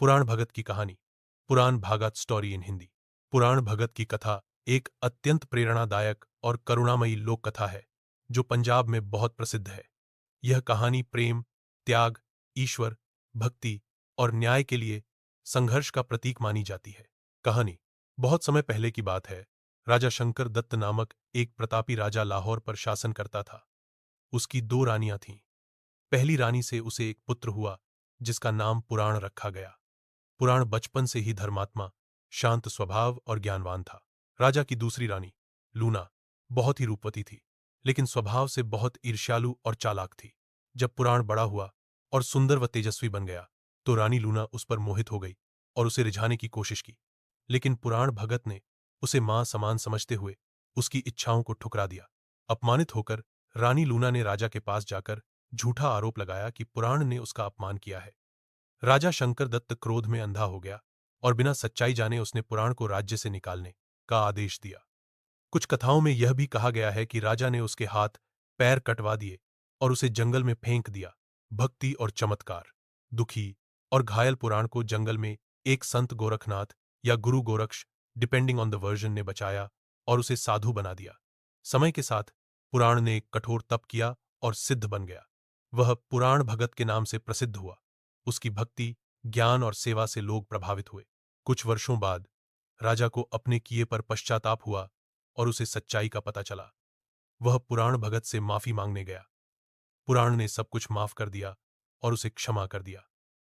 पुराण भगत की कहानी। पुराण Bhagavat story in Hindi. पुराण भगत की कथा एक अत्यंत प्रेरणादायक और करुणामयी लोक कथा है जो पंजाब में बहुत प्रसिद्ध है। यह कहानी प्रेम, त्याग, ईश्वर, भक्ति और न्याय के लिए संघर्ष का प्रतीक मानी जाती है। कहानी बहुत समय पहले की बात है। राजा शंकर दत्त नामक एक प्रतापी राजा लाहौर पर शासन करता था। उसकी दो रानियां थीं। पहली रानी से उसे एक पुत्र हुआ जिसका नाम पुराण रखा गया। पुराण बचपन से ही धर्मात्मा, शांत स्वभाव और ज्ञानवान था। राजा की दूसरी रानी लूना बहुत ही रूपवती थी, लेकिन स्वभाव से बहुत ईर्ष्यालु और चालाक थी। जब पुराण बड़ा हुआ और सुंदर व तेजस्वी बन गया तो रानी लूना उस पर मोहित हो गई और उसे रिझाने की कोशिश की, लेकिन पुराण भगत ने उसे मां समान समझते हुए उसकी इच्छाओं को ठुकरा दिया। अपमानित होकर रानी लूना ने राजा के पास जाकर झूठा आरोप लगाया कि पुराण ने उसका अपमान किया है। राजा शंकर दत्त क्रोध में अंधा हो गया और बिना सच्चाई जाने उसने पुराण को राज्य से निकालने का आदेश दिया। कुछ कथाओं में यह भी कहा गया है कि राजा ने उसके हाथ पैर कटवा दिए और उसे जंगल में फेंक दिया। भक्ति और चमत्कार। दुखी और घायल पुराण को जंगल में एक संत गोरखनाथ या गुरु Goraksh, depending on the version, ने बचाया और उसे साधु बना दिया। समय के साथ पुराण ने एक कठोर तप किया और सिद्ध बन गया। वह पुराण भगत के नाम से प्रसिद्ध हुआ। उसकी भक्ति, ज्ञान और सेवा से लोग प्रभावित हुए। कुछ वर्षों बाद राजा को अपने किए पर पश्चाताप हुआ और उसे सच्चाई का पता चला। वह पुराण भगत से माफी मांगने गया। पुराण ने सब कुछ माफ कर दिया और उसे क्षमा कर दिया।